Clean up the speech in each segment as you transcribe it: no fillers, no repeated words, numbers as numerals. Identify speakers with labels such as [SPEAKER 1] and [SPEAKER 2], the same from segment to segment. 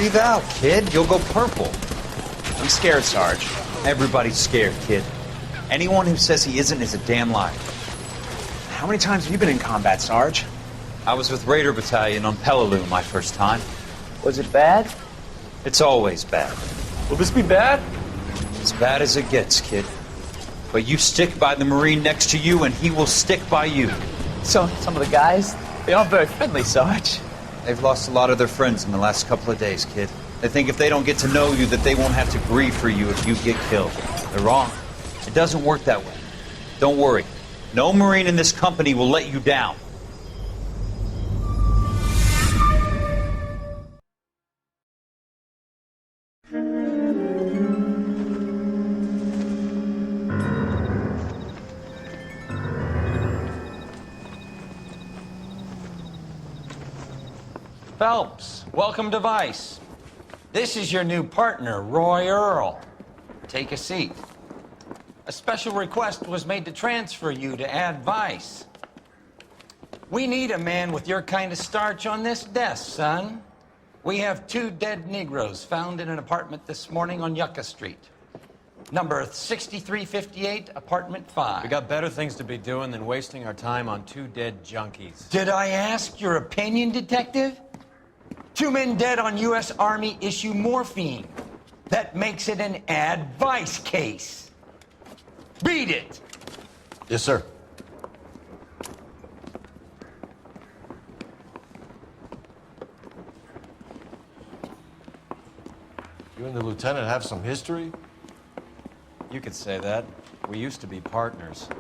[SPEAKER 1] Breathe out, kid. You'll go purple.
[SPEAKER 2] I'm scared, Sarge.
[SPEAKER 1] Everybody's scared, kid. Anyone who says he isn't is a damn liar.
[SPEAKER 2] How many times have you been in combat, Sarge?
[SPEAKER 1] I was with Raider Battalion on Peleliu my first time.
[SPEAKER 3] Was it bad?
[SPEAKER 1] It's always bad.
[SPEAKER 4] Will this be bad?
[SPEAKER 1] As bad as it gets, kid. But you stick by the Marine next to you, and he will stick by you.
[SPEAKER 3] So, some of the guys, they aren't very friendly, Sarge.
[SPEAKER 1] They've lost a lot of their friends in the last couple of days, kid. They think if they don't get to know you, that they won't have to grieve for you if you get killed. They're wrong. It doesn't work that way. Don't worry. No Marine in this company will let you down.
[SPEAKER 5] Phelps, welcome to Vice. This is your new partner, Roy Earl. Take a seat. A special request was made to transfer you to Ad Vice. We need a man with your kind of starch on this desk, son. We have 2 dead Negroes found in an apartment this morning on Yucca Street. Number 6358, apartment 5.
[SPEAKER 4] We got better things to be doing than wasting our time on 2 dead junkies.
[SPEAKER 5] Did I ask your opinion, detective? 2 men dead on U.S. Army issue morphine. That makes it an Ad Vice case. Beat it!
[SPEAKER 6] Yes, sir. You and the lieutenant have some history?
[SPEAKER 4] You could say that. We used to be partners.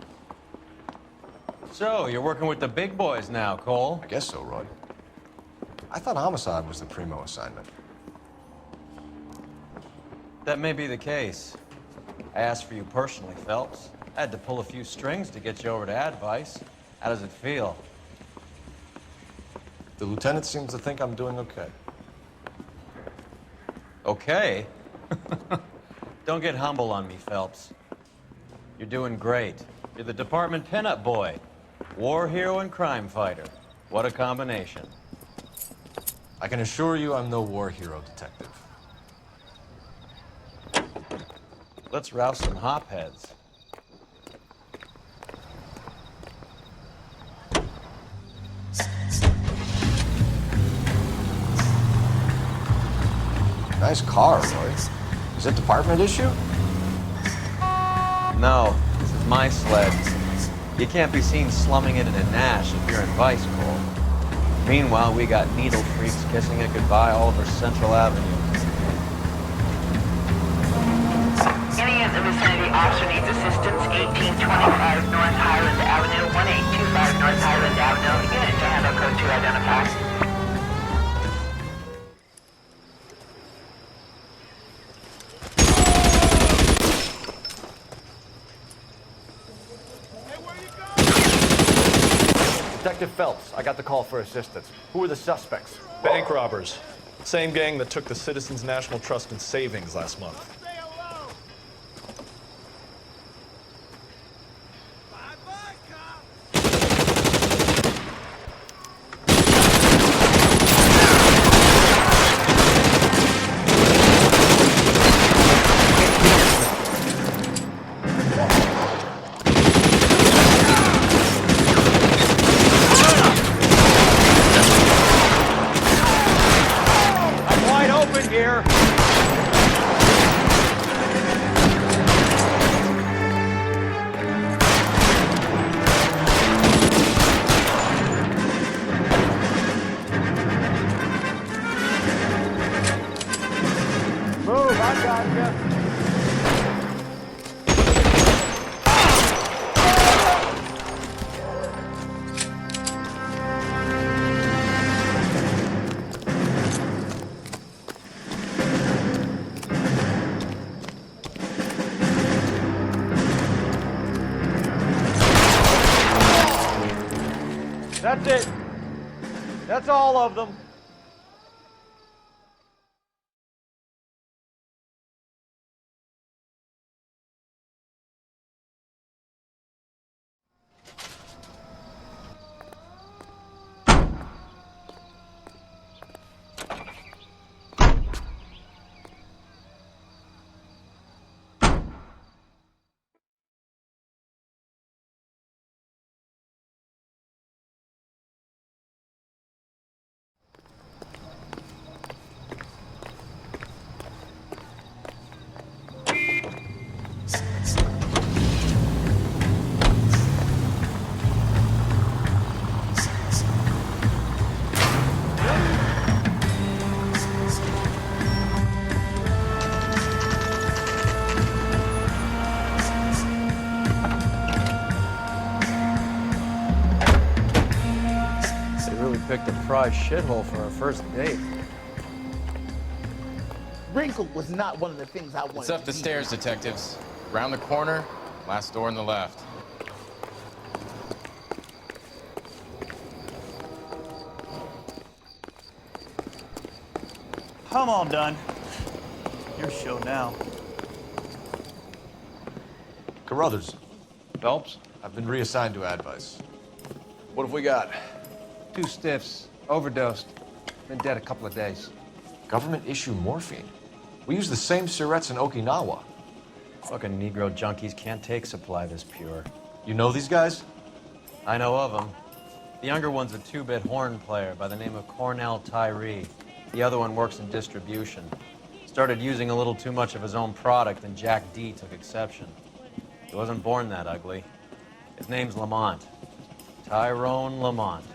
[SPEAKER 4] So, you're working with the big boys now, Cole?
[SPEAKER 6] I guess so, Roy. I thought homicide was the primo assignment.
[SPEAKER 4] That may be the case. I asked for you personally, Phelps. I had to pull a few strings to get you over to Ad Vice. How does it feel?
[SPEAKER 6] The lieutenant seems to think I'm doing okay.
[SPEAKER 4] Okay? Don't get humble on me, Phelps. You're doing great. You're the department pinup boy. War hero and crime fighter. What a combination.
[SPEAKER 6] I can assure you I'm no war hero, detective.
[SPEAKER 4] Let's rouse some hopheads.
[SPEAKER 6] Nice car, Roy. Is it department issue?
[SPEAKER 4] No, this is my sled. You can't be seen slumming it in a Nash if you're in Vice, Cole. Meanwhile, we got needle freaks kissing it goodbye all over Central Avenue.
[SPEAKER 7] Any of the vicinity officer needs assistance, 1825 North Highland Avenue, 1825 North Highland Avenue, unit to handle code 2 identify.
[SPEAKER 8] Detective Phelps, I got the call for assistance. Who are the suspects?
[SPEAKER 9] Bank robbers. Same gang that took the Citizens National Trust and Savings last month.
[SPEAKER 4] Here.
[SPEAKER 8] Move, I got you. That's it. That's all of them.
[SPEAKER 4] picked a prize shithole for our first date.
[SPEAKER 10] Wrinkle was not one of the things I wanted.
[SPEAKER 11] It's up
[SPEAKER 10] to
[SPEAKER 11] the
[SPEAKER 10] be.
[SPEAKER 11] stairs, detectives. Round the corner, last door on the left.
[SPEAKER 12] I'm all done. Your show now.
[SPEAKER 6] Carruthers,
[SPEAKER 9] Phelps?
[SPEAKER 6] I've been reassigned to advice.
[SPEAKER 9] What have we got?
[SPEAKER 13] 2 stiffs, overdosed, been dead a couple of days.
[SPEAKER 6] Government issue morphine. We use the same syrettes in Okinawa.
[SPEAKER 4] Fucking Negro junkies can't take supply this pure.
[SPEAKER 6] You know these guys?
[SPEAKER 4] I know of them. The younger one's a 2-bit horn player by the name of Cornell Tyree. The other one works in distribution. Started using a little too much of his own product, and Jack D took exception. He wasn't born that ugly. His name's Lamont. Tyrone Lamont.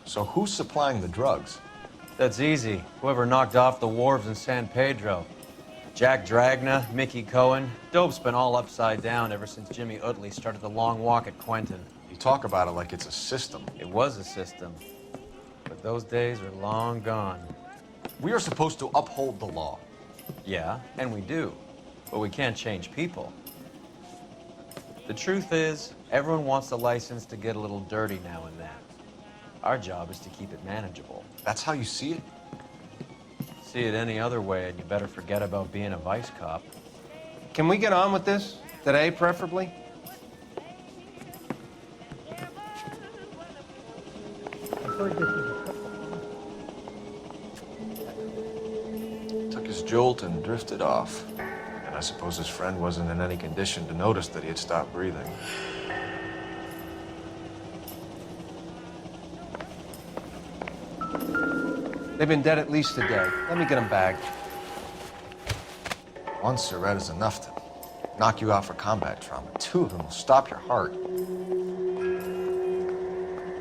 [SPEAKER 6] So who's supplying the drugs?
[SPEAKER 4] That's easy. Whoever knocked off the wharves in San Pedro. Jack Dragna, Mickey Cohen. Dope's been all upside down ever since Jimmy Utley started the long walk at Quentin.
[SPEAKER 6] You talk about it like it's a system.
[SPEAKER 4] It was a system. But those days are long gone.
[SPEAKER 6] We are supposed to uphold the law.
[SPEAKER 4] Yeah, and we do. But we can't change people. The truth is, everyone wants a license to get a little dirty now and then. Our job is to keep it manageable.
[SPEAKER 6] That's how you see it?
[SPEAKER 4] See it any other way, and you better forget about being a vice cop.
[SPEAKER 13] Can we get on with this? Today, preferably?
[SPEAKER 6] Took his jolt and drifted off. And I suppose his friend wasn't in any condition to notice that he had stopped breathing.
[SPEAKER 13] They've been dead at least a day. Let me get them bagged.
[SPEAKER 6] One Surette is enough to knock you out for combat trauma. 2 of them will stop your heart.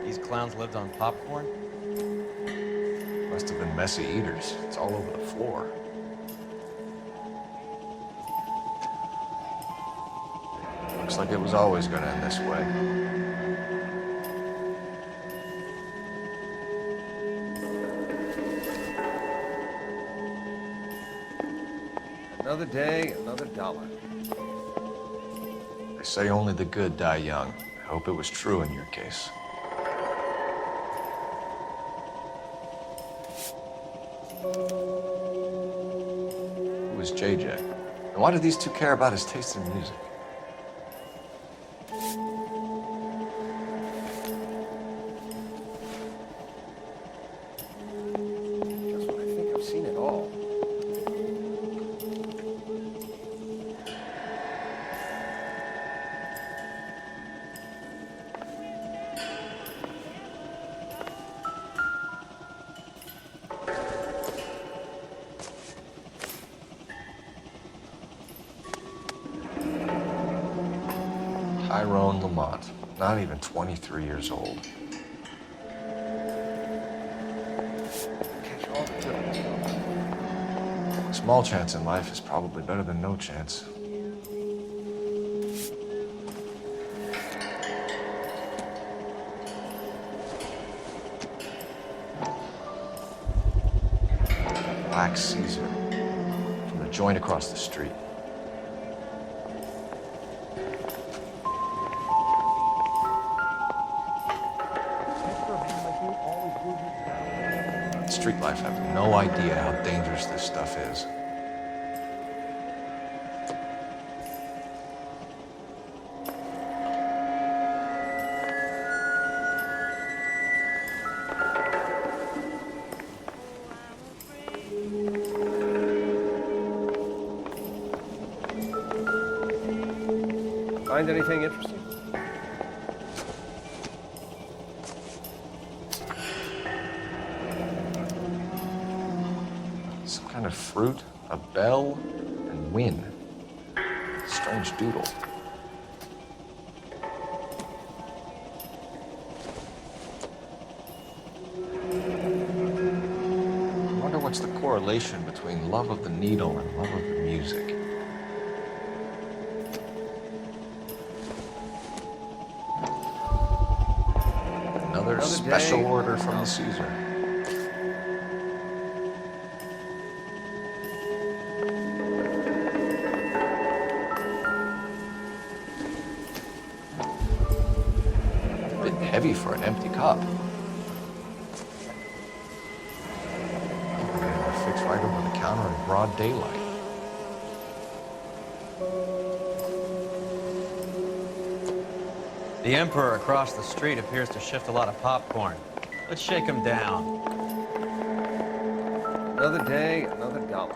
[SPEAKER 4] These clowns lived on popcorn?
[SPEAKER 6] Must have been messy eaters. It's all over the floor. Looks like it was always going to end this way.
[SPEAKER 13] Another day, another dollar.
[SPEAKER 6] They say only the good die young. I hope it was true in your case. Who was JJ? And why do these 2 care about his taste in music?
[SPEAKER 13] Just when I think I've seen it all.
[SPEAKER 6] Tyrone Lamont, not even 23 years old.
[SPEAKER 13] Catch all the good ones.
[SPEAKER 6] Small chance in life is probably better than no chance. Black Caesar from the joint across the street. Street life have no idea how dangerous this stuff is.
[SPEAKER 13] Find anything interesting?
[SPEAKER 6] Some kind of fruit, a bell, and win. Strange doodle. I wonder what's the correlation between love of the needle and love of the music. Another special order from the Caesar. Bit heavy for an empty cup. Fixed right over the counter in broad daylight.
[SPEAKER 4] The Emperor across the street appears to shift a lot of popcorn. Let's shake him down.
[SPEAKER 13] Another day, another dollar.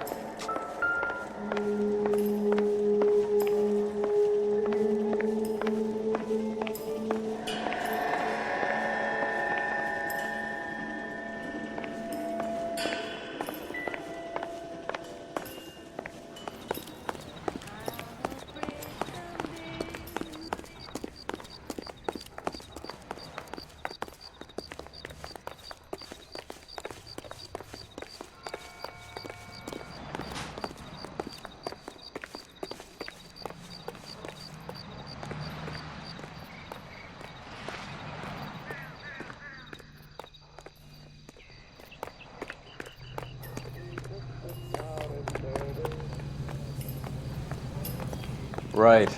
[SPEAKER 4] Right.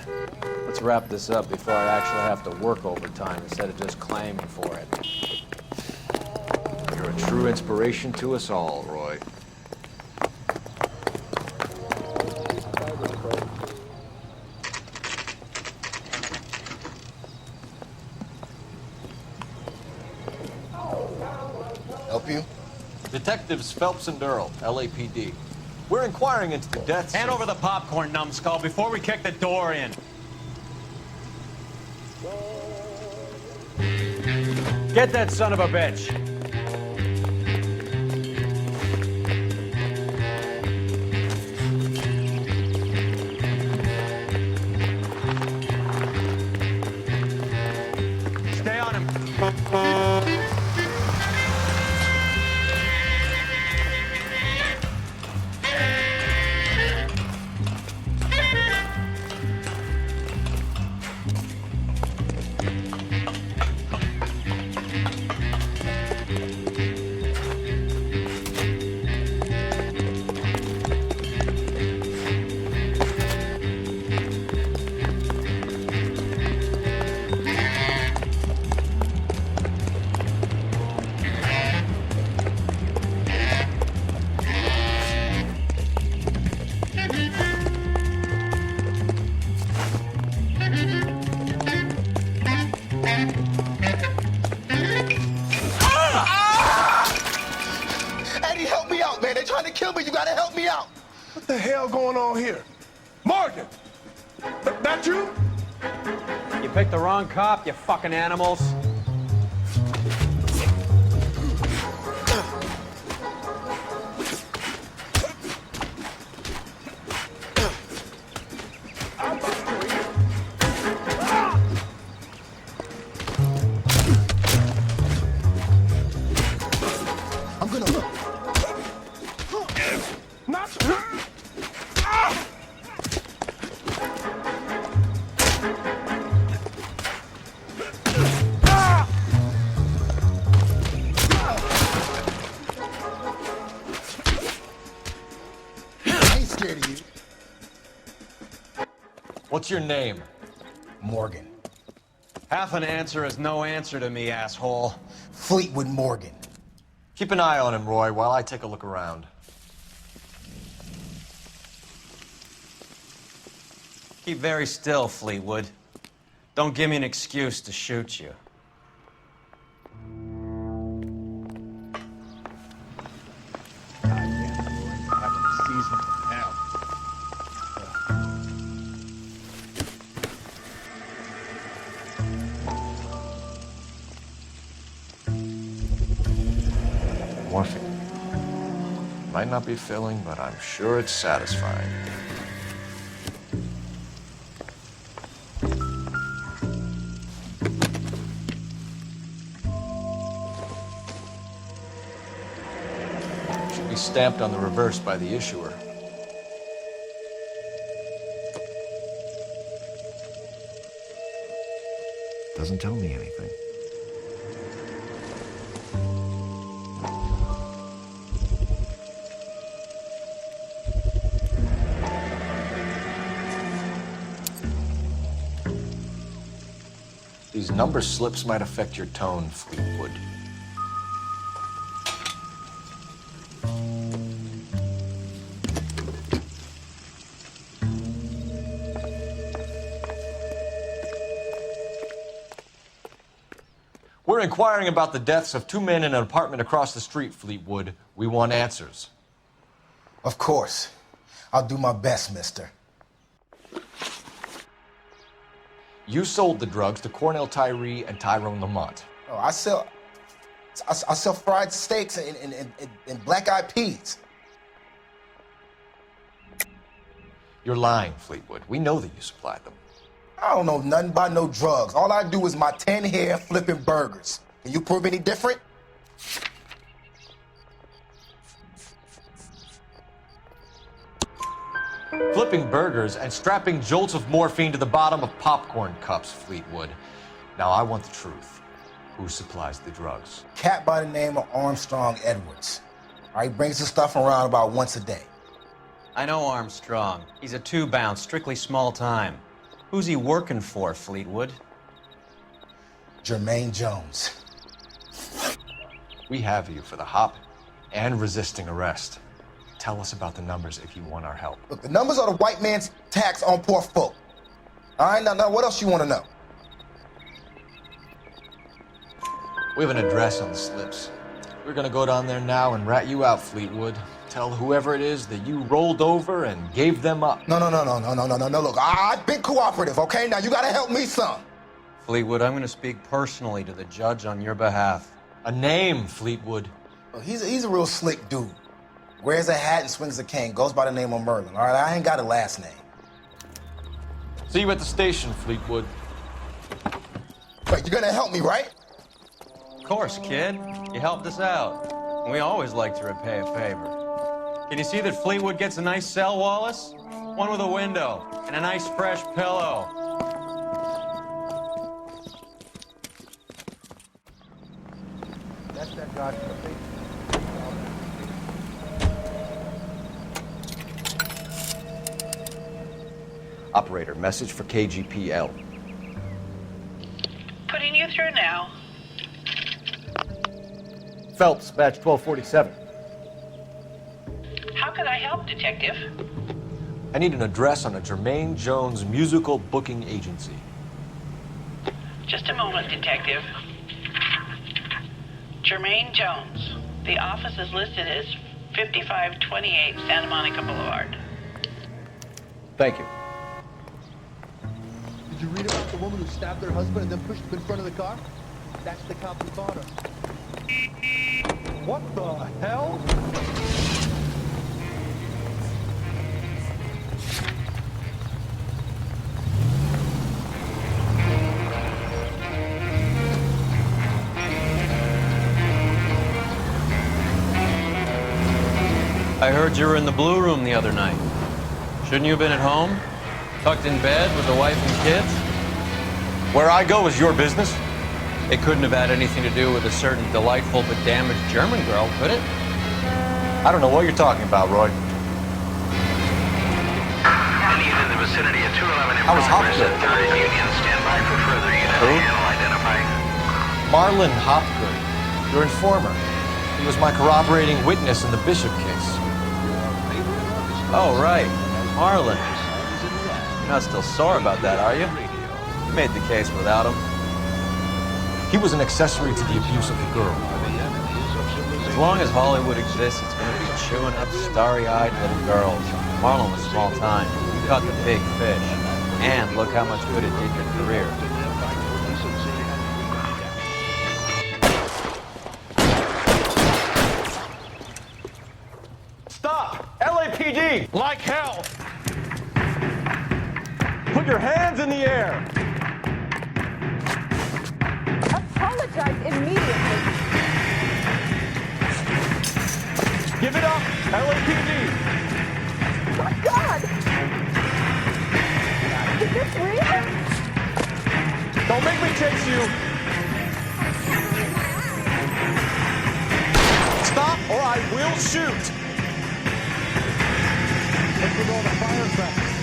[SPEAKER 4] Let's wrap this up before I actually have to work overtime instead of just claiming for it.
[SPEAKER 6] You're a true inspiration to us all, Roy.
[SPEAKER 11] Help you?
[SPEAKER 6] Detectives Phelps and Earl, LAPD. We're inquiring into the deaths.
[SPEAKER 4] Hand over the popcorn, numbskull, before we kick the door in. Get that son of a bitch. Stay on him.
[SPEAKER 10] Eddie, help me out, man. They're trying to kill me. You gotta help me out.
[SPEAKER 14] What the hell going on here? Morgan! That you?
[SPEAKER 4] You picked the wrong cop, you fucking animals.
[SPEAKER 10] I'm gonna look.
[SPEAKER 14] Not.
[SPEAKER 10] I ain't scared of you.
[SPEAKER 6] What's your name?
[SPEAKER 10] Morgan.
[SPEAKER 4] Half an answer is no answer to me, asshole.
[SPEAKER 10] Fleetwood Morgan.
[SPEAKER 6] Keep an eye on him, Roy, while I take a look around.
[SPEAKER 4] Keep very still, Fleetwood. Don't give me an excuse to shoot you.
[SPEAKER 6] Morphine. Might not be filling, but I'm sure it's satisfying. Should be stamped on the reverse by the issuer. Doesn't tell me anything. These number slips might affect your tone, Fleetwood. We're inquiring about the deaths of 2 men in an apartment across the street, Fleetwood. We want answers.
[SPEAKER 10] Of course. I'll do my best, mister.
[SPEAKER 6] You sold the drugs to Cornell Tyree and Tyrone Lamont.
[SPEAKER 10] Oh, I sell fried steaks and black-eyed peas.
[SPEAKER 6] You're lying, Fleetwood. We know that you supplied them.
[SPEAKER 10] I don't know nothing about no drugs. All I do is my 10 hair flipping burgers. Can you prove any different?
[SPEAKER 6] Flipping burgers and strapping jolts of morphine to the bottom of popcorn cups, Fleetwood. Now I want the truth. Who supplies the drugs?
[SPEAKER 10] Cat by the name of Armstrong Edwards. All right, brings the stuff around about once a day.
[SPEAKER 4] I know Armstrong. He's a two-bound, strictly small time. Who's he working for, Fleetwood?
[SPEAKER 10] Jermaine Jones.
[SPEAKER 6] We have you for the hop and resisting arrest. Tell us about the numbers if you want our help.
[SPEAKER 10] Look, the numbers are the white man's tax on poor folk. All right, now what else you want to know?
[SPEAKER 6] We have an address on the slips. We're gonna go down there now and rat you out, Fleetwood. Tell whoever it is that you rolled over and gave them up.
[SPEAKER 10] No. Look, I've been cooperative, okay? Now you gotta help me some.
[SPEAKER 4] Fleetwood, I'm going to speak personally to the judge on your behalf.
[SPEAKER 6] A name, Fleetwood.
[SPEAKER 10] Look, he's a real slick dude. Wears a hat and swings a cane. Goes by the name of Merlin. All right, I ain't got a last name.
[SPEAKER 6] See you at the station, Fleetwood.
[SPEAKER 10] Wait, you're gonna help me, right?
[SPEAKER 4] Of course, kid. You helped us out. We always like to repay a favor. Can you see that Fleetwood gets a nice cell, Wallace? One with a window and a nice fresh pillow.
[SPEAKER 8] That's that guy from the basement.
[SPEAKER 6] Operator, message for KGPL.
[SPEAKER 7] Putting you through now.
[SPEAKER 8] Phelps, badge 1247.
[SPEAKER 7] How can I help, Detective?
[SPEAKER 6] I need an address on a Jermaine Jones musical booking agency.
[SPEAKER 7] Just a moment, Detective. Jermaine Jones. The office is listed as 5528 Santa Monica Boulevard.
[SPEAKER 6] Thank you.
[SPEAKER 15] Did you read about the woman who stabbed her husband and then pushed him in front of the car? That's the cop who caught her.
[SPEAKER 9] What the hell?
[SPEAKER 4] I heard you were in the Blue Room the other night. Shouldn't you have been at home? Tucked in bed with the wife and kids?
[SPEAKER 6] Where I go is your business?
[SPEAKER 4] It couldn't have had anything to do with a certain delightful but damaged German girl, could it?
[SPEAKER 6] I don't know what you're talking about, Roy.
[SPEAKER 7] Indian in the vicinity of 211 in
[SPEAKER 6] I was
[SPEAKER 7] progress
[SPEAKER 6] Hopgood.
[SPEAKER 7] at 3rd Union. Stand by for further unit
[SPEAKER 6] Who?
[SPEAKER 7] panel identifying.
[SPEAKER 6] Marlon Hopgood, your informer. He was my corroborating witness in the Bishop case.
[SPEAKER 4] Oh, right. Marlon. You're not still sore about that, are you? You made the case without him.
[SPEAKER 6] He was an accessory to the abuse of the girl.
[SPEAKER 4] As long as Hollywood exists, it's going to be chewing up starry-eyed little girls. Marlon was small time. You caught the big fish. And look how much good it did your career.
[SPEAKER 9] Stop! LAPD! Like hell! Put your hands in the air!
[SPEAKER 16] Apologize immediately.
[SPEAKER 9] Give it up, LAPD!
[SPEAKER 16] My God! Is this real?
[SPEAKER 9] Don't make me chase you! Stop or I will shoot! What's with all the firecrackers?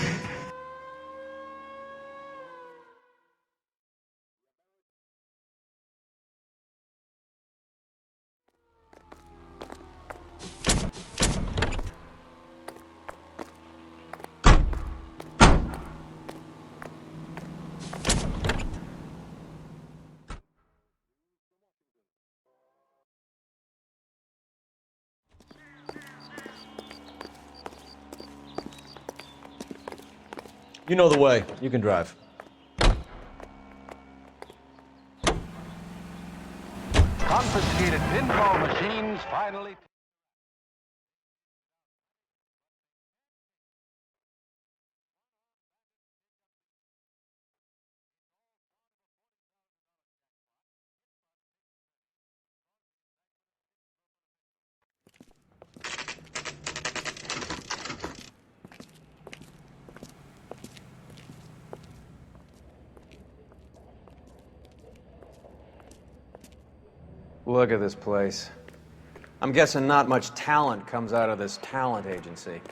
[SPEAKER 6] You know the way. You can drive.
[SPEAKER 17] Confiscated pinball machines finally...
[SPEAKER 4] Look at this place. I'm guessing not much talent comes out of this talent agency.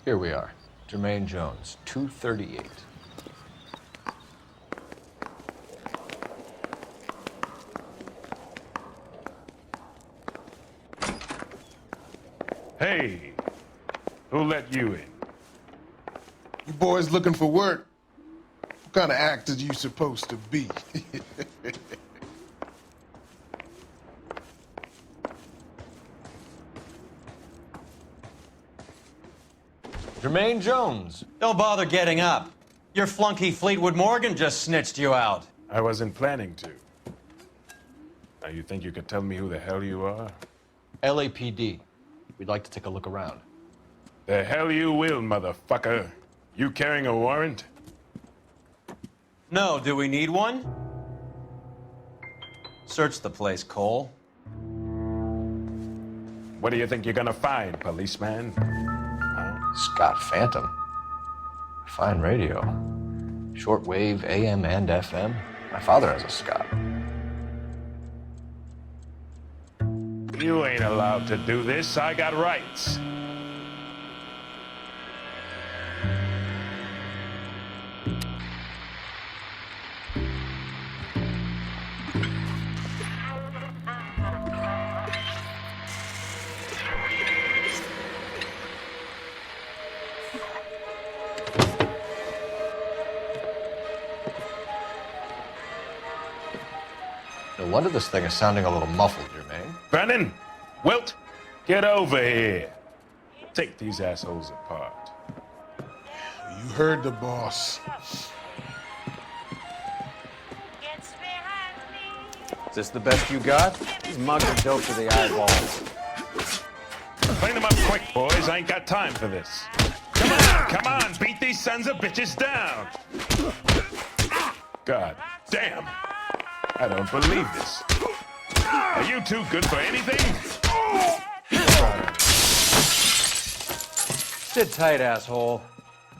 [SPEAKER 6] Here we are. Jermaine Jones, 238.
[SPEAKER 14] Hey, who let you in?
[SPEAKER 18] You boys looking for work? What kind of actors you supposed to be?
[SPEAKER 6] Jermaine Jones.
[SPEAKER 4] Don't bother getting up. Your flunky Fleetwood Morgan just snitched you out.
[SPEAKER 14] I wasn't planning to. Now you think you could tell me who the hell you are?
[SPEAKER 6] LAPD. We'd like to take a look around.
[SPEAKER 14] The hell you will, motherfucker. You carrying a warrant?
[SPEAKER 4] No, do we need one? Search the place, Cole.
[SPEAKER 14] What do you think you're gonna find, policeman?
[SPEAKER 6] Scott Phantom. Fine radio. Shortwave, AM and FM. My father has a Scott.
[SPEAKER 14] You ain't allowed to do this. I got rights.
[SPEAKER 6] No wonder this thing is sounding a little muffled, Jermaine.
[SPEAKER 14] Brennan, Wilt, get over here. Take these assholes apart.
[SPEAKER 18] You heard the boss.
[SPEAKER 4] Is this the best you got? These mugs are dope to the eyeballs.
[SPEAKER 14] Clean them up quick, boys. I ain't got time for this. Come on, beat these sons of bitches down. God damn. I don't believe this. Are you too good for anything?
[SPEAKER 4] Sit tight, asshole.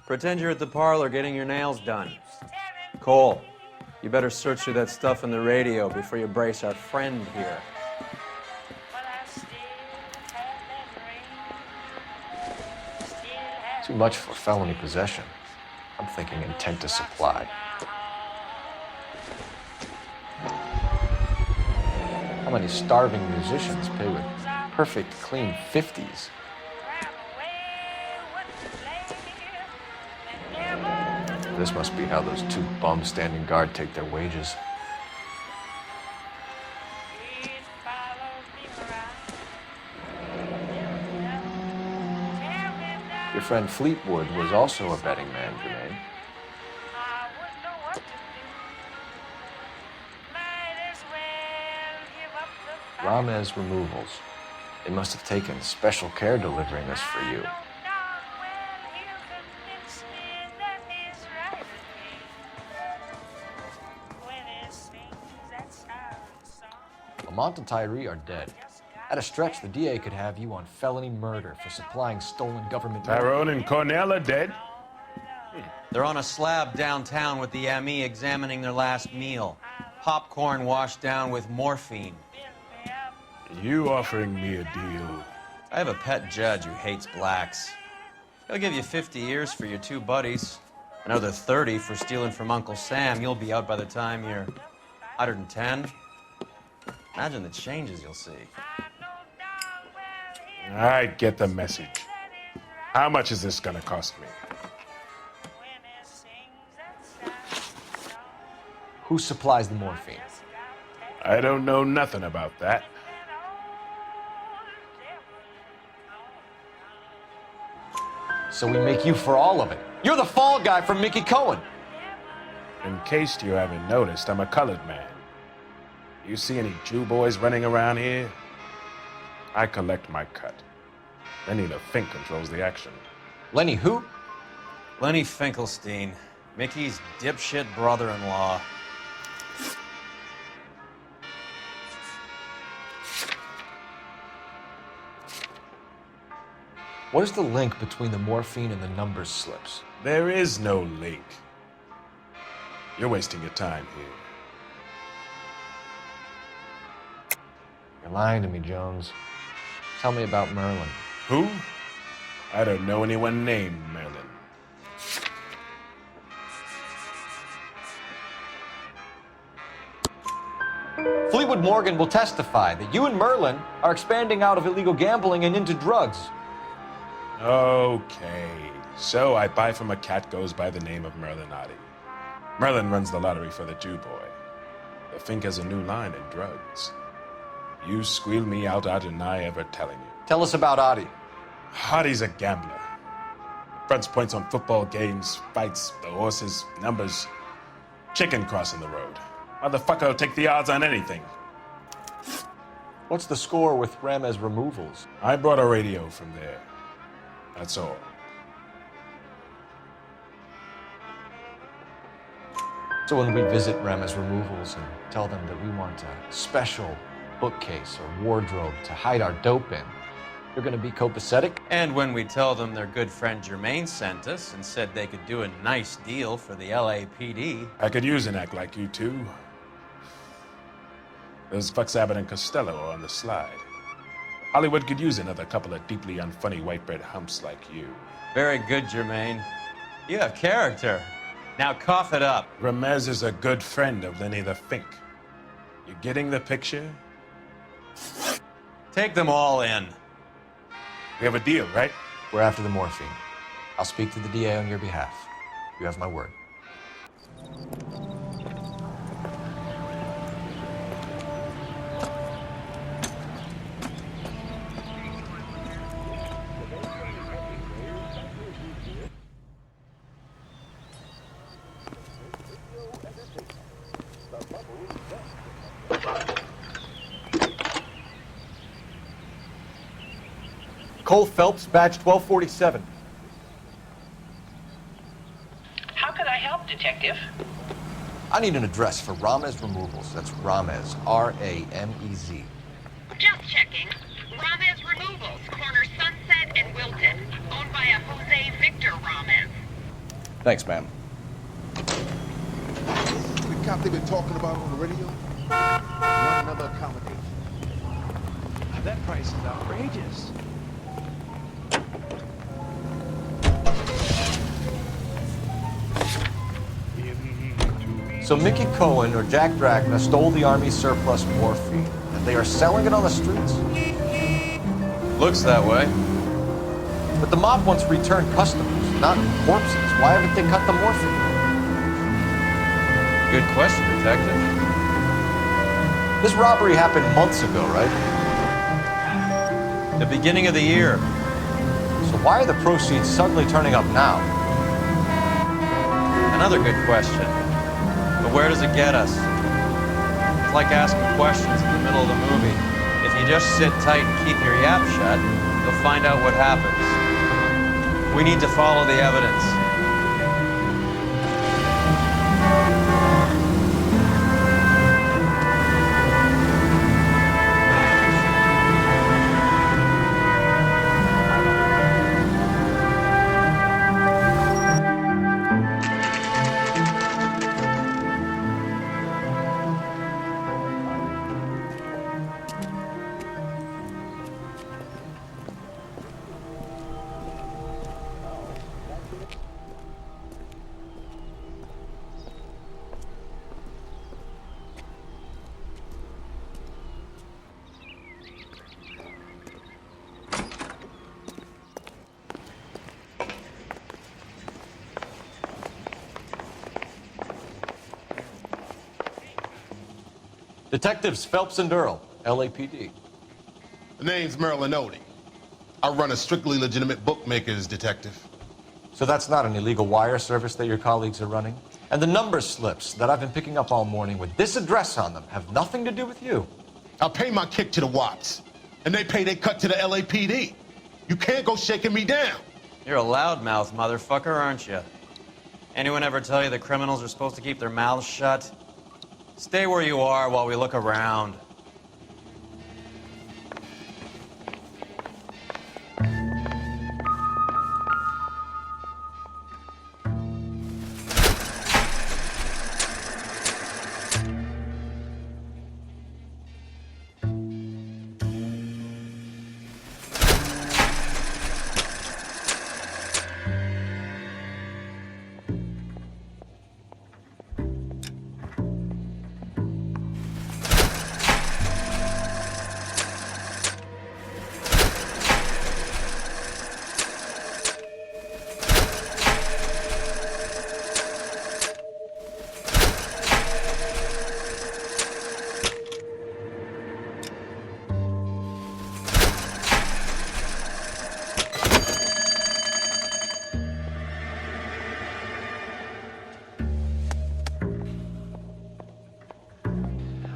[SPEAKER 4] Pretend you're at the parlor getting your nails done. Cole, you better search through that stuff in the radio before you brace our friend here.
[SPEAKER 6] Too much for felony possession. I'm thinking intent to supply. How many starving musicians pay with perfect, clean 50s? This must be how those two bums standing guard take their wages. Your friend Fleetwood was also a betting man, Jermaine. Ramez Removals. They must have taken special care delivering this for you. Lamont and Tyree are dead. At a stretch, the DA could have you on felony murder for supplying stolen government...
[SPEAKER 14] Tyrone and Cornell are dead?
[SPEAKER 4] They're on a slab downtown with the ME examining their last meal. Popcorn washed down with morphine.
[SPEAKER 14] You offering me a deal?
[SPEAKER 4] I have a pet judge who hates blacks. He'll give you 50 years for your two buddies. Another 30 for stealing from Uncle Sam. You'll be out by the time you're 110. Imagine the changes you'll see.
[SPEAKER 14] I get the message. How much is this gonna cost me?
[SPEAKER 6] Who supplies the morphine?
[SPEAKER 14] I don't know nothing about that.
[SPEAKER 6] So we make you for all of it. You're the fall guy from Mickey Cohen.
[SPEAKER 14] In case you haven't noticed, I'm a colored man. You see any Jew boys running around here? I collect my cut. Lenny the Fink controls the action.
[SPEAKER 6] Lenny who?
[SPEAKER 4] Lenny Finkelstein, Mickey's dipshit brother-in-law.
[SPEAKER 6] What is the link between the morphine and the numbers slips?
[SPEAKER 14] There is no link. You're wasting your time here.
[SPEAKER 6] You're lying to me, Jones. Tell me about Merlin.
[SPEAKER 14] Who? I don't know anyone named Merlin.
[SPEAKER 6] Fleetwood Morgan will testify that you and Merlin are expanding out of illegal gambling and into drugs.
[SPEAKER 14] Okay, so I buy from a cat goes by the name of Merlin Otti. Merlin runs the lottery for the Jew boy. The Fink has a new line in drugs. You squeal me out, I deny ever telling you.
[SPEAKER 6] Tell us about Otti.
[SPEAKER 14] Otti's a gambler. Fronts points on football games, fights, the horses, numbers. Chicken crossing the road. Motherfucker will take the odds on anything.
[SPEAKER 6] What's the score with Ramez removals?
[SPEAKER 14] I brought a radio from there. That's all.
[SPEAKER 6] So when we visit Ramez removals and tell them that we want a special bookcase or wardrobe to hide our dope in, they're going to be copacetic?
[SPEAKER 4] And when we tell them their good friend Jermaine sent us and said they could do a nice deal for the LAPD.
[SPEAKER 14] I could use an act like you two. Those fucks Abbott and Costello are on the slide. Hollywood could use another couple of deeply unfunny white bread humps like you.
[SPEAKER 4] Very good, Jermaine. You have character. Now cough it up.
[SPEAKER 14] Ramez is a good friend of Lenny the Fink. You getting the picture?
[SPEAKER 4] Take them all in.
[SPEAKER 14] We have a deal, right?
[SPEAKER 6] We're after the morphine. I'll speak to the DA on your behalf. You have my word.
[SPEAKER 8] Cole Phelps, badge 1247.
[SPEAKER 7] How could I help, Detective?
[SPEAKER 6] I need an address for Ramez Removals. That's Ramez, R-A-M-E-Z.
[SPEAKER 7] Just checking. Ramez Removals, corner Sunset and Wilton, owned by a Jose Victor Ramez.
[SPEAKER 8] Thanks, ma'am.
[SPEAKER 15] The cop they've been talking about on the radio? Want another accommodation.
[SPEAKER 2] That price is outrageous.
[SPEAKER 6] So Mickey Cohen or Jack Dragna stole the Army's surplus morphine, and they are selling it on the streets?
[SPEAKER 4] Looks that way.
[SPEAKER 6] But the mob wants returned customers, not corpses. Why haven't they cut the morphine?
[SPEAKER 4] Good question, Detective.
[SPEAKER 6] This robbery happened months ago, right?
[SPEAKER 4] The beginning of the year.
[SPEAKER 6] So why are the proceeds suddenly turning up now?
[SPEAKER 4] Another good question. But where does it get us? It's like asking questions in the middle of the movie. If you just sit tight and keep your yap shut, you'll find out what happens. We need to follow the evidence.
[SPEAKER 6] Detectives Phelps and Earl, LAPD.
[SPEAKER 18] The name's Merlin Odie. I run a strictly legitimate bookmaker's detective.
[SPEAKER 6] So that's not an illegal wire service that your colleagues are running? And the number slips that I've been picking up all morning with this address on them have nothing to do with you?
[SPEAKER 18] I pay my kick to the Watts, and they pay their cut to the LAPD. You can't go shaking me down.
[SPEAKER 4] You're a loudmouth motherfucker, aren't you? Anyone ever tell you that criminals are supposed to keep their mouths shut? Stay where you are while we look around.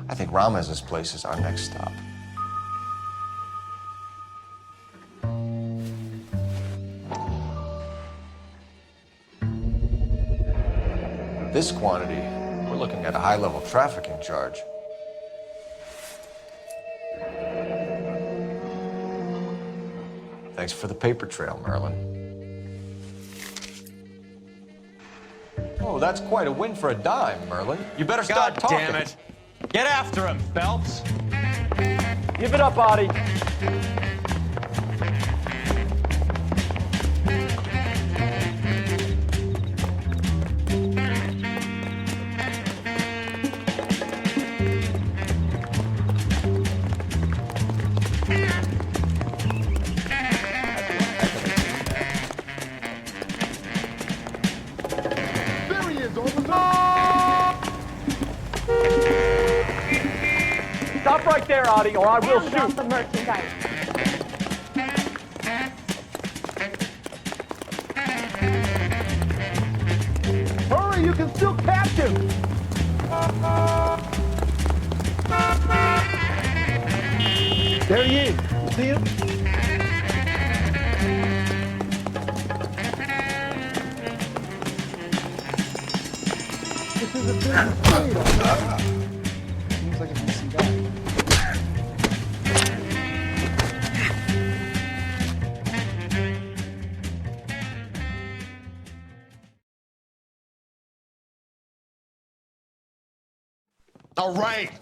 [SPEAKER 6] I think Ramez's place is our next stop. This quantity, we're looking at a high-level trafficking charge. Thanks for the paper trail, Merlin. Oh, that's quite a win for a dime, Merlin. You better start talking.
[SPEAKER 4] God damn it. Get after him, Phelps.
[SPEAKER 3] Give it up, Artie.
[SPEAKER 15] There he is, officer!
[SPEAKER 3] Stop right there, Artie, or I will
[SPEAKER 16] Hands off
[SPEAKER 3] shoot.
[SPEAKER 16] the merchandise.
[SPEAKER 15] Hurry, you can still catch him! There he is. You see him? This is a business trade, okay? Seems like a decent guy.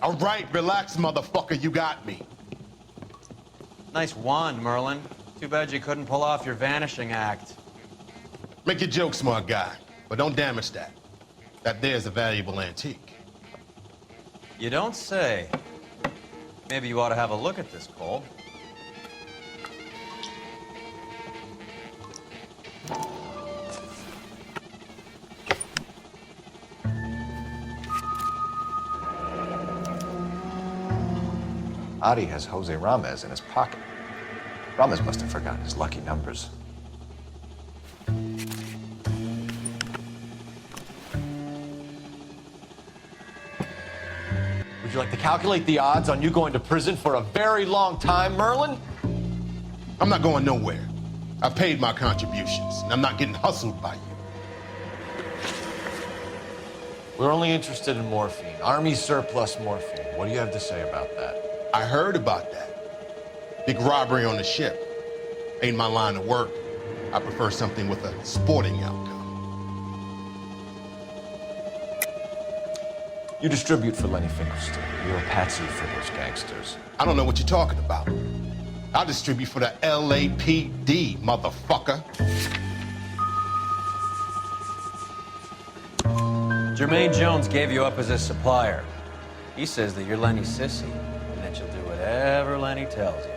[SPEAKER 18] All right, relax, motherfucker, you got me.
[SPEAKER 4] Nice wand, Merlin. Too bad you couldn't pull off your vanishing act.
[SPEAKER 18] Make your joke, smart guy, but don't damage that. That there's a valuable antique.
[SPEAKER 4] You don't say. Maybe you ought to have a look at this, Cole.
[SPEAKER 6] Adi has Jose Ramez in his pocket. Ramez must have forgotten his lucky numbers. Would you like to calculate the odds on you going to prison for a very long time, Merlin?
[SPEAKER 18] I'm not going nowhere. I paid my contributions, and I'm not getting hustled by you.
[SPEAKER 6] We're only interested in morphine. Army surplus morphine. What do you have to say about that?
[SPEAKER 18] I heard about that. Big robbery on the ship. Ain't my line of work. I prefer something with a sporting outcome.
[SPEAKER 6] You distribute for Lenny Finkelstein. You're a patsy for those gangsters.
[SPEAKER 18] I don't know what you're talking about. I distribute for the LAPD, motherfucker.
[SPEAKER 4] Jermaine Jones gave you up as a supplier. He says that you're Lenny's sissy, and that you'll do whatever Lenny tells you.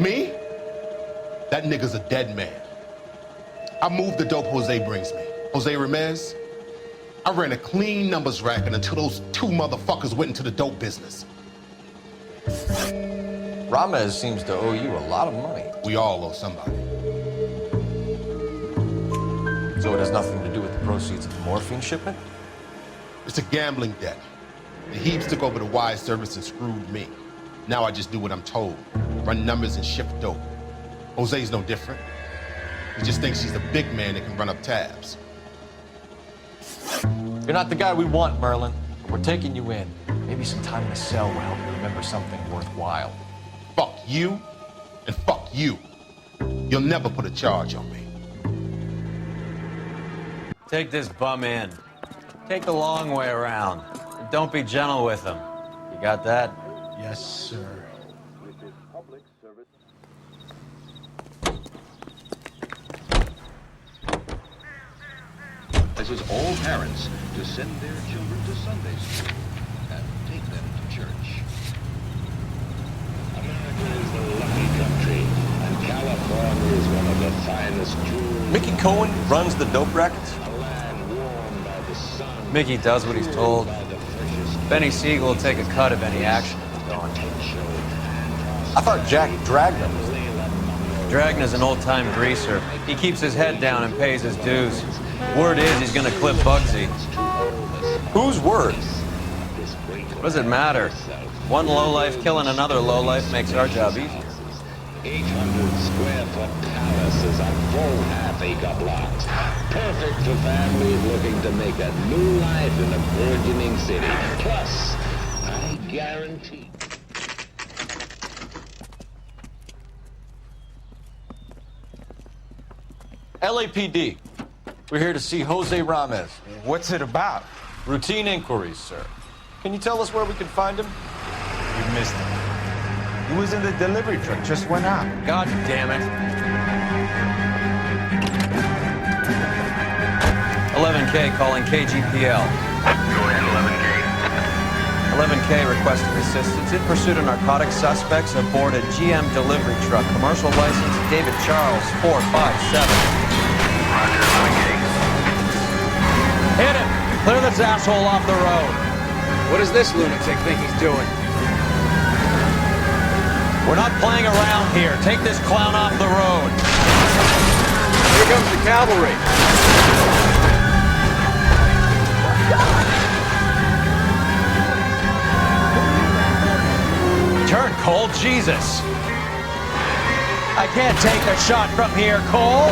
[SPEAKER 18] Me? That nigga's a dead man. I moved the dope Jose brings me. Jose Ramez? I ran a clean numbers racket until those two motherfuckers went into the dope business.
[SPEAKER 6] Ramez seems to owe you a lot of money.
[SPEAKER 18] We all owe somebody.
[SPEAKER 6] So it has nothing to do with the proceeds of the morphine shipment?
[SPEAKER 18] It's a gambling debt. The Heaps took over the wire service and screwed me. Now I just do what I'm told. Run numbers and ship dope. Jose's no different. He just thinks he's the big man that can run up tabs.
[SPEAKER 6] You're not the guy we want, Merlin. But we're taking you in. Maybe some time in the cell will help you remember something worthwhile.
[SPEAKER 18] Fuck you, and fuck you. You'll never put a charge on me.
[SPEAKER 4] Take this bum in. Take the long way around. And don't be gentle with him. You got that?
[SPEAKER 18] Yes, sir.
[SPEAKER 19] Advises all parents to send their children to Sunday school and take them to church. America is a lucky country, and California is one of the finest jewels.
[SPEAKER 6] Mickey Cohen runs the dope rackets?
[SPEAKER 19] A land warmed by the sun.
[SPEAKER 4] Mickey does what he's told. Benny Siegel will take a cut of any action that's going.
[SPEAKER 6] I thought Jack Dragna was
[SPEAKER 4] Dragna's an old-time greaser. He keeps his head down and pays his dues. Word is he's gonna clip Bugsy.
[SPEAKER 6] Whose word?
[SPEAKER 4] What does it matter? One lowlife killing another lowlife makes our job easier.
[SPEAKER 19] 800 square foot palaces on full half-acre blocks. Perfect for families looking to make a new life in a burgeoning city. Plus, I guarantee...
[SPEAKER 6] LAPD. We're here to see Jose Ramez.
[SPEAKER 13] What's it about?
[SPEAKER 6] Routine inquiries, sir. Can you tell us where we can find him?
[SPEAKER 13] You missed him. He was in the delivery truck, just went out.
[SPEAKER 4] God damn it. 11K calling KGPL.
[SPEAKER 19] Go ahead, 11K.
[SPEAKER 4] 11K requesting assistance in pursuit of narcotic suspects aboard a GM delivery truck. Commercial license David Charles 457.
[SPEAKER 19] Roger, 11K.
[SPEAKER 4] Hit him! Clear this asshole off the road.
[SPEAKER 2] What does this lunatic think he's doing?
[SPEAKER 4] We're not playing around here. Take this clown off the road.
[SPEAKER 2] Here comes the cavalry.
[SPEAKER 4] Turn, Cole. Jesus. I can't take a shot from here, Cole.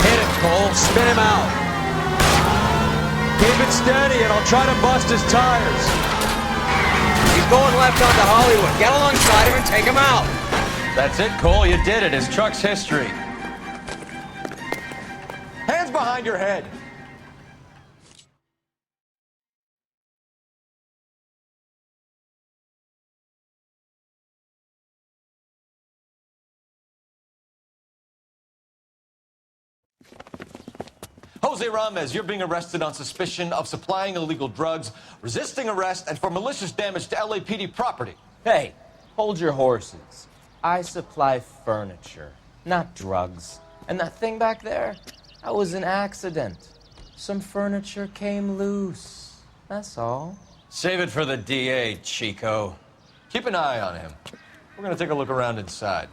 [SPEAKER 4] Hit him, Cole. Spin him out. Keep it steady and I'll try to bust his tires.
[SPEAKER 2] He's going left onto Hollywood. Get alongside him and take him out.
[SPEAKER 4] That's it, Cole. You did it. His truck's history.
[SPEAKER 6] Hands behind your head. Jose Ramez, you're being arrested on suspicion of supplying illegal drugs, resisting arrest, and for malicious damage to LAPD property.
[SPEAKER 3] Hey, hold your horses. I supply furniture, not drugs. And that thing back there, that was an accident. Some furniture came loose. That's all.
[SPEAKER 4] Save it for the DA, Chico.
[SPEAKER 6] Keep an eye on him. We're gonna take a look around inside.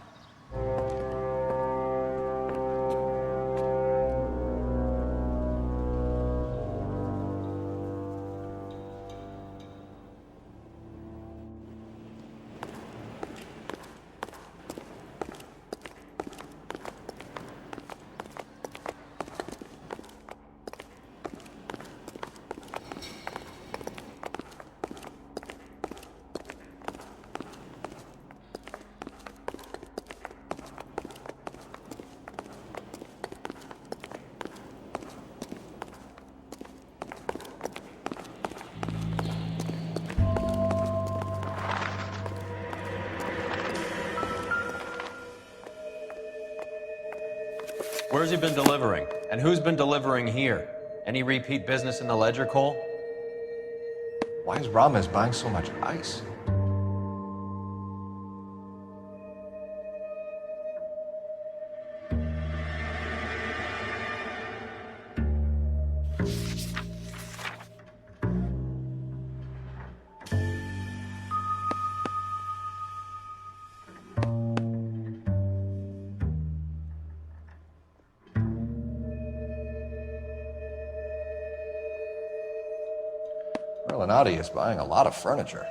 [SPEAKER 4] Where's he been delivering? And who's been delivering here? Any repeat business in the ledger, Cole?
[SPEAKER 6] Why is Ramez buying so much ice? Merlinotti is buying a lot of furniture.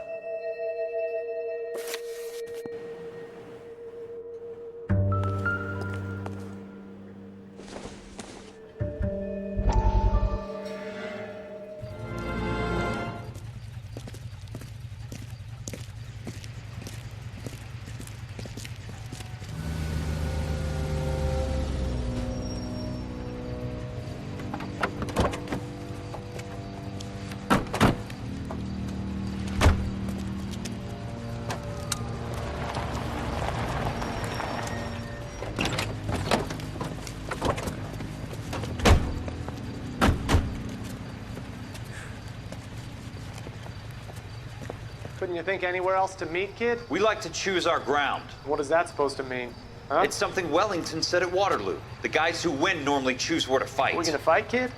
[SPEAKER 20] Couldn't you think anywhere else to meet, kid?
[SPEAKER 1] We like to choose our ground.
[SPEAKER 20] What is that supposed to mean? Huh?
[SPEAKER 1] It's something Wellington said at Waterloo. The guys who win normally choose where to fight.
[SPEAKER 20] We're gonna fight, kid?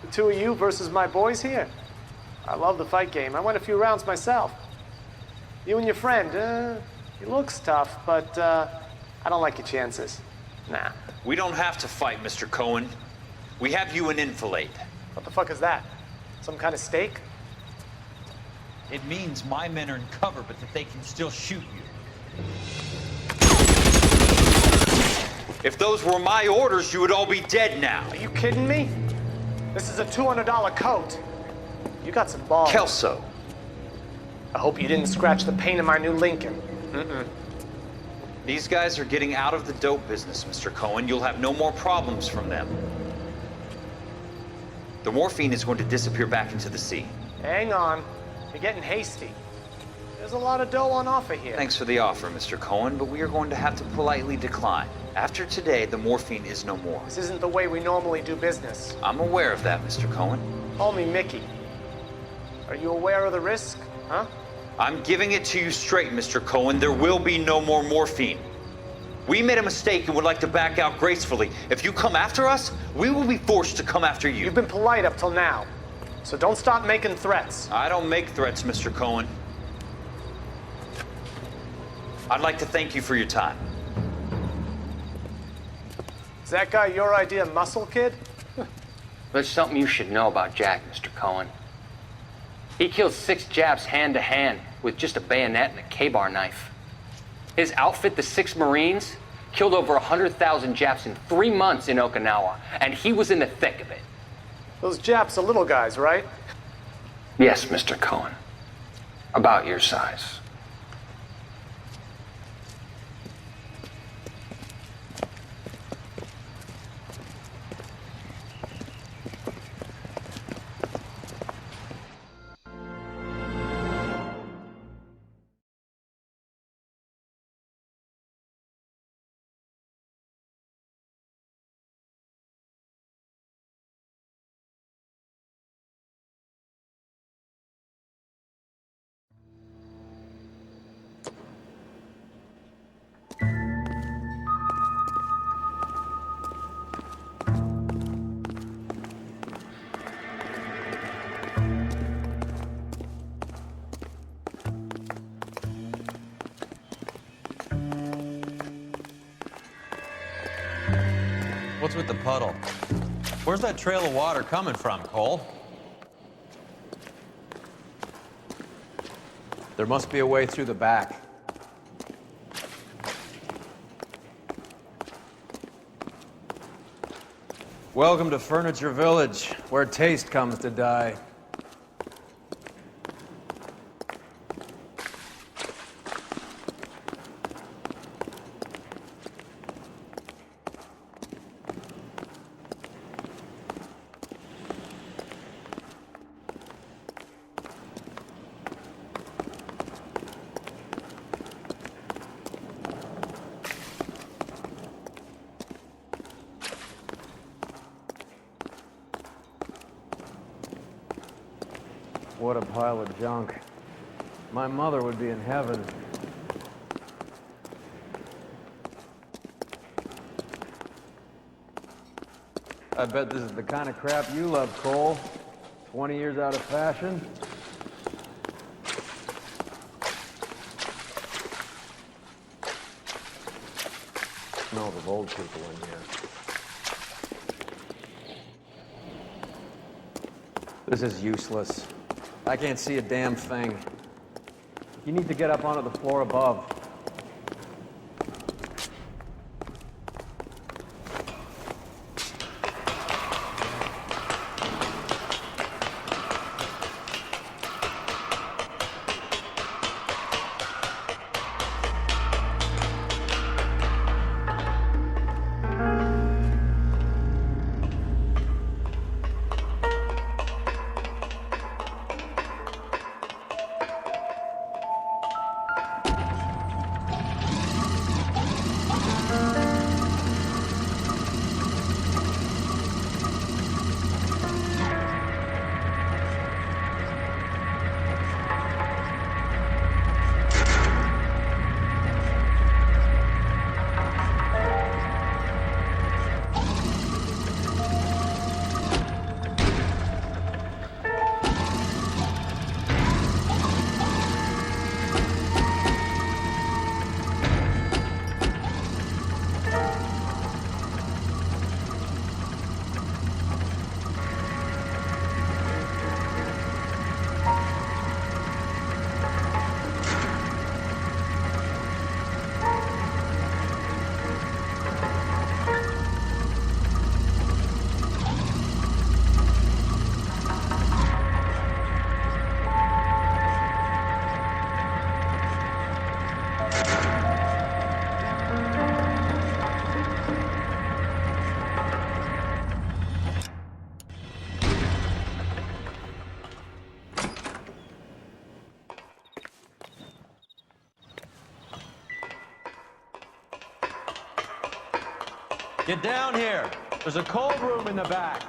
[SPEAKER 20] The two of you versus my boys here? I love the fight game. I went a few rounds myself. You and your friend, he looks tough, but I don't like your chances. Nah.
[SPEAKER 1] We don't have to fight, Mr. Cohen. We have you in enfilade.
[SPEAKER 20] What the fuck is that? Some kind of stake?
[SPEAKER 1] It means my men are in cover, but that they can still shoot you. If those were my orders, you would all be dead now.
[SPEAKER 20] Are you kidding me? This is a $200 coat. You got some balls.
[SPEAKER 1] Kelso.
[SPEAKER 20] I hope you didn't scratch the paint of my new Lincoln.
[SPEAKER 1] These guys are getting out of the dope business, Mr. Cohen. You'll have no more problems from them. The morphine is going to disappear back into the sea.
[SPEAKER 20] Hang on. You're getting hasty. There's a lot of dough on offer here.
[SPEAKER 1] Thanks for the offer, Mr. Cohen, but we are going to have to politely decline. After today, the morphine is no more.
[SPEAKER 20] This isn't the way we normally do business.
[SPEAKER 1] I'm aware of that, Mr. Cohen.
[SPEAKER 20] Call me Mickey. Are you aware of the risk, huh?
[SPEAKER 1] I'm giving it to you straight, Mr. Cohen. There will be no more morphine. We made a mistake and would like to back out gracefully. If you come after us, we will be forced to come after you.
[SPEAKER 20] You've been polite up till now, so don't stop making threats.
[SPEAKER 1] I don't make threats, Mr. Cohen. I'd like to thank you for your time.
[SPEAKER 20] Is that guy your idea of muscle, kid?
[SPEAKER 2] There's something you should know about Jack, Mr. Cohen. He killed 6 Japs hand-to-hand with just a bayonet and a K-bar knife. His outfit, the 6 Marines, killed over 100,000 Japs in 3 months in Okinawa, and he was in the thick of it.
[SPEAKER 20] Those Japs are little guys, right?
[SPEAKER 2] Yes, Mr. Cohen. About your size.
[SPEAKER 4] What's with the puddle? Where's that trail of water coming from, Cole?
[SPEAKER 12] There must be a way through the back. Welcome to Furniture Village, where taste comes to die. What a pile of junk. My mother would be in heaven. I bet this is the kind of crap you love, Cole. 20 years out of fashion. Smells of old people in here. This is useless. I can't see a damn thing. You need to get up onto the floor above.
[SPEAKER 4] Get down here. There's a cold room in the back.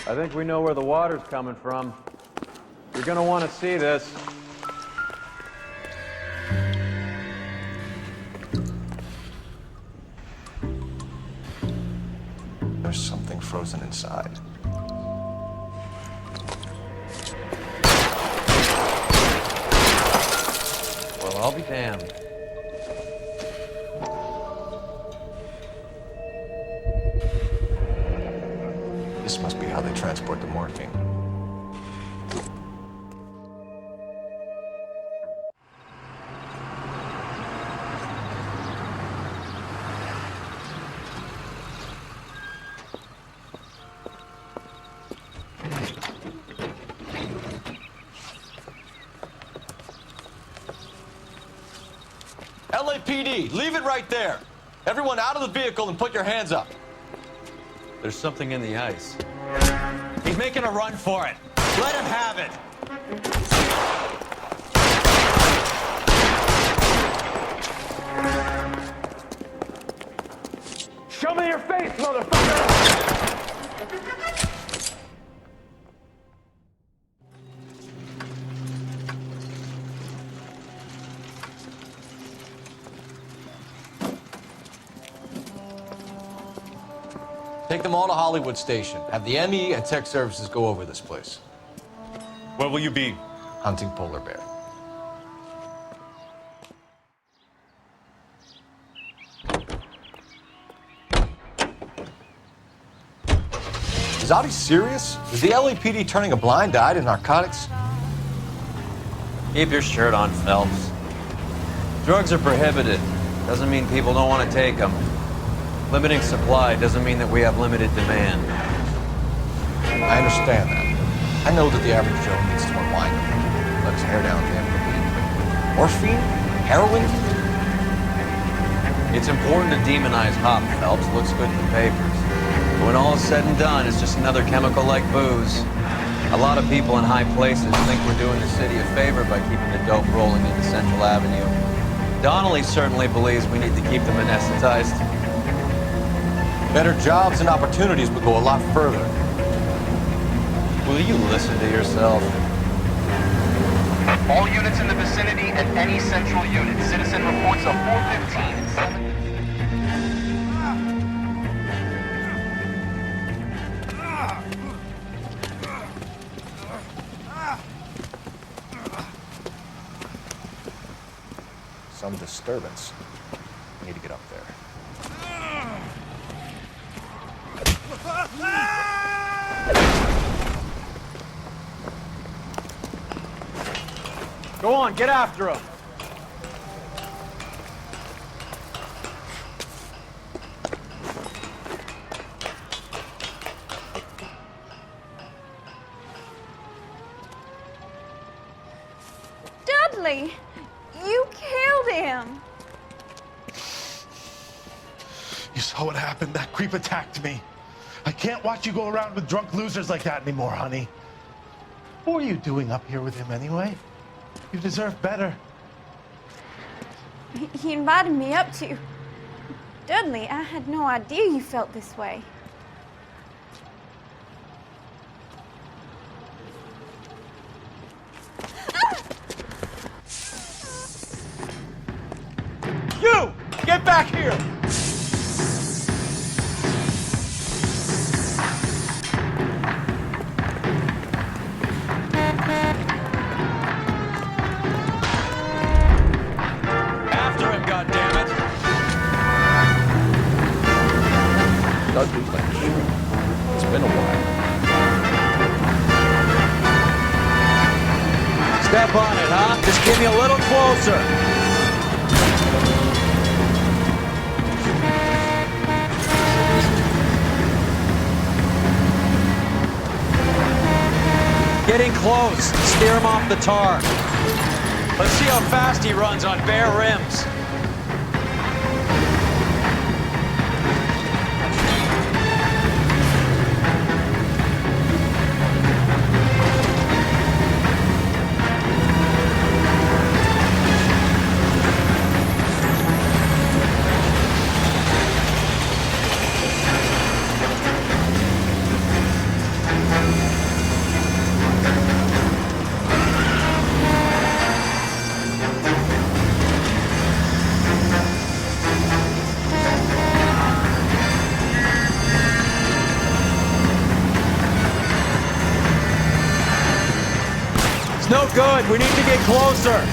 [SPEAKER 12] I think we know where the water's coming from. You're gonna want to see this.
[SPEAKER 6] There's something frozen inside.
[SPEAKER 4] Well, I'll be damned.
[SPEAKER 6] This must be how they transport the morphine.
[SPEAKER 8] LAPD, leave it right there. Everyone out of the vehicle and put your hands up.
[SPEAKER 4] There's something in the ice.
[SPEAKER 8] He's making a run for it. Let him have it.
[SPEAKER 20] Show me your face, motherfucker!
[SPEAKER 6] Take them all to Hollywood Station. Have the ME and tech services go over this place.
[SPEAKER 8] Where will you be?
[SPEAKER 6] Hunting polar bear. Is Audie serious? Is the LAPD turning a blind eye to narcotics?
[SPEAKER 4] Keep your shirt on, Phelps. Drugs are prohibited. Doesn't mean people don't want to take them. Limiting supply doesn't mean that we have limited demand.
[SPEAKER 6] I understand that. I know that the average Joe needs to unwind him. Let his hair down at the end of the week. Morphine? Heroin?
[SPEAKER 4] It's important to demonize hop, Phelps. Looks good in the papers. But when all is said and done, it's just another chemical like booze. A lot of people in high places think we're doing the city a favor by keeping the dope rolling into Central Avenue. Donnelly certainly believes we need to keep them anesthetized.
[SPEAKER 6] Better jobs and opportunities would go a lot further.
[SPEAKER 4] Will you listen to yourself?
[SPEAKER 21] All units in the vicinity and any central unit. Citizen reports of 415.
[SPEAKER 6] Some disturbance. I need to get up there.
[SPEAKER 9] Go on, get after him.
[SPEAKER 16] Dudley, you killed him.
[SPEAKER 5] You saw what happened? That creep attacked me. I can't watch you go around with drunk losers like that anymore, honey. What are you doing up here with him anyway? You deserve better.
[SPEAKER 16] He invited me up to. Dudley, I had no idea you felt this way.
[SPEAKER 9] You! Get back here!
[SPEAKER 4] After him, goddammit!
[SPEAKER 6] Dudley Lynch. It's been a while.
[SPEAKER 4] Step on it, huh? Just give me a little closer. Getting close. Steer him off the tar. Let's see how fast he runs on bare rims. It's no good. We need to get closer.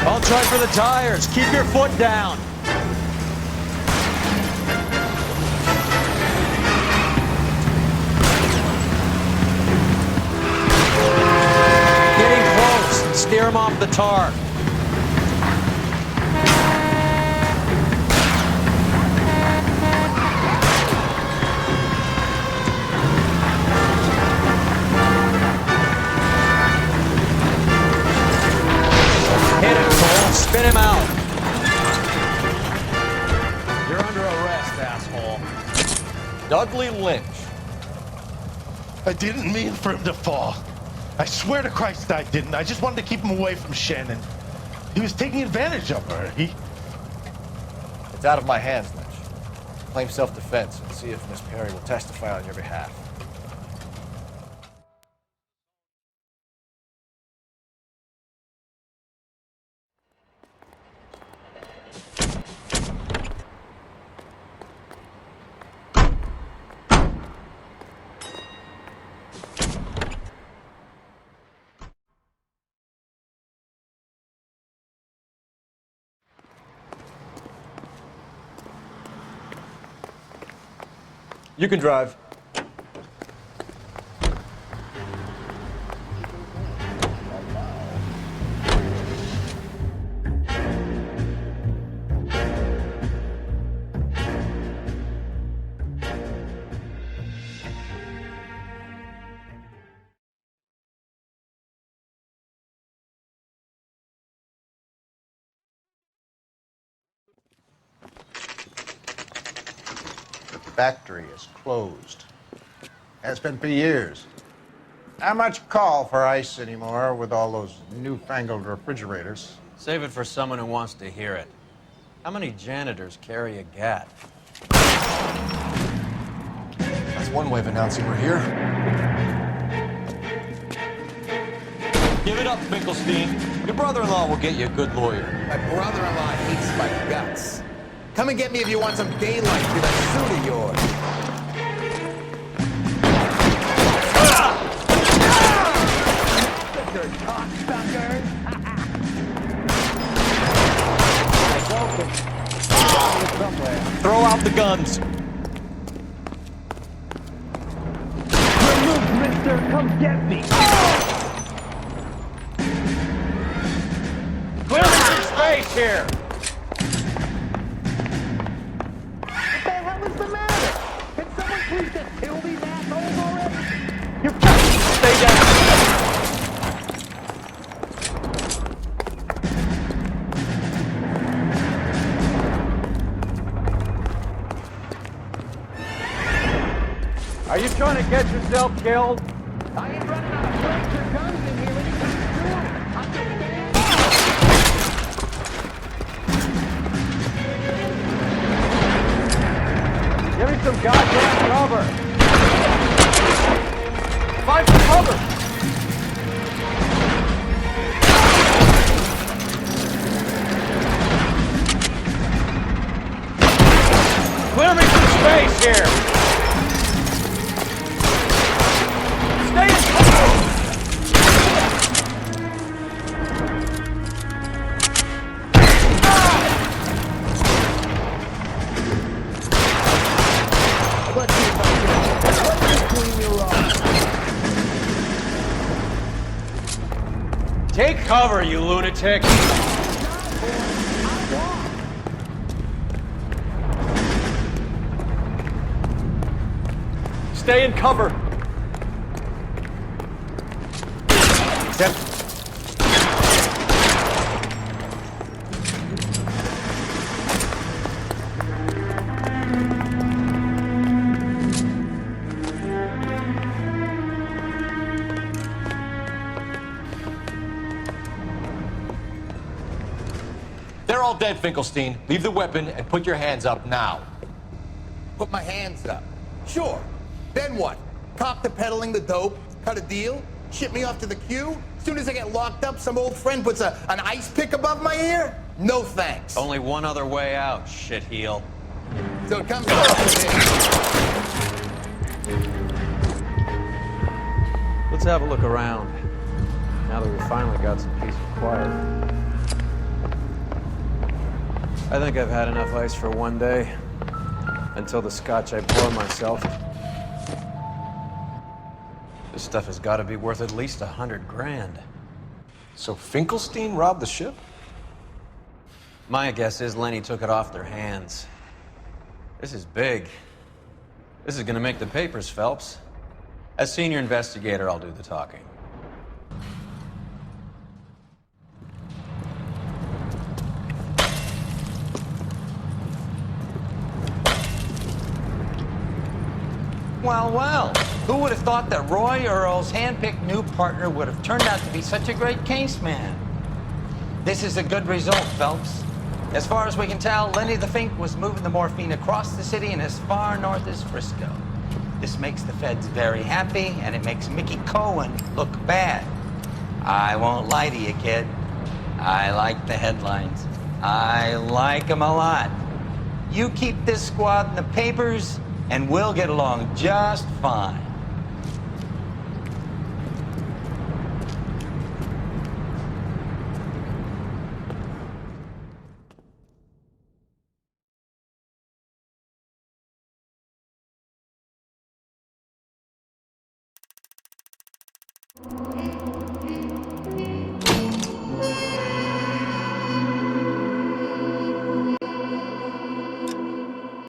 [SPEAKER 4] I'll try for the tires. Keep your foot down. Getting close. Steer him off the tar. Hit him, Cole. Spin him out. You're under arrest, asshole.
[SPEAKER 6] Dudley Lynch.
[SPEAKER 5] I didn't mean for him to fall. I swear to Christ I didn't. I just wanted to keep him away from Shannon. He was taking advantage of her.
[SPEAKER 6] It's out of my hands, Lynch. Claim self-defense and see if Miss Perry will testify on your behalf. You can drive.
[SPEAKER 22] Factory is closed. Has been for years. Not much call for ice anymore with all those newfangled refrigerators.
[SPEAKER 4] Save it for someone who wants to hear it. How many janitors carry a gat?
[SPEAKER 6] That's one way of announcing we're here.
[SPEAKER 4] Give it up, Finkelstein. Your brother-in-law will get you a good lawyer.
[SPEAKER 23] My brother-in-law hates my guts. Come and get me if you want some daylight through that suit of yours.
[SPEAKER 6] the guns.
[SPEAKER 10] Remove, mister! Come get me!
[SPEAKER 4] Clear some space here!
[SPEAKER 10] What the hell is the matter? Can someone please just kill these assholes already? You're fucking stay down!
[SPEAKER 13] Are you trying to get yourself killed?
[SPEAKER 10] I ain't running out of plates or guns in here anytime soon. I'm taking the hand.
[SPEAKER 13] Give me some goddamn cover! Find some cover!
[SPEAKER 4] Clear me some space here!
[SPEAKER 10] Stay in cover! Let's see if I can. Let's just clean your eyes.
[SPEAKER 4] Take cover, you lunatic!
[SPEAKER 9] Stay in cover.
[SPEAKER 6] They're all dead, Finkelstein. Leave the weapon and put your hands up now.
[SPEAKER 23] Put my hands up. Sure. Then what? Cop to peddling the dope? Cut a deal? Ship me off to the queue? Soon as I get locked up, some old friend puts an ice pick above my ear? No thanks.
[SPEAKER 4] Only one other way out, shitheel.
[SPEAKER 23] So it comes down to this.
[SPEAKER 13] Let's have a look around. Now that we've finally got some peace and quiet. I think I've had enough ice for one day. Until the scotch I pour myself.
[SPEAKER 4] This stuff has got to be worth at least 100 grand.
[SPEAKER 6] So Finkelstein robbed the ship?
[SPEAKER 4] My guess is Lenny took it off their hands. This is big. This is gonna make the papers, Phelps. As senior investigator, I'll do the talking.
[SPEAKER 1] Well, well, who would have thought that Roy Earl's hand-picked new partner would have turned out to be such a great case man? This is a good result, Phelps. As far as we can tell, Lenny the Fink was moving the morphine across the city and as far north as Frisco. This makes the feds very happy, and it makes Mickey Cohen look bad. I won't lie to you, kid. I like the headlines. I like them a lot. You keep this squad in the papers, and we'll get along just fine.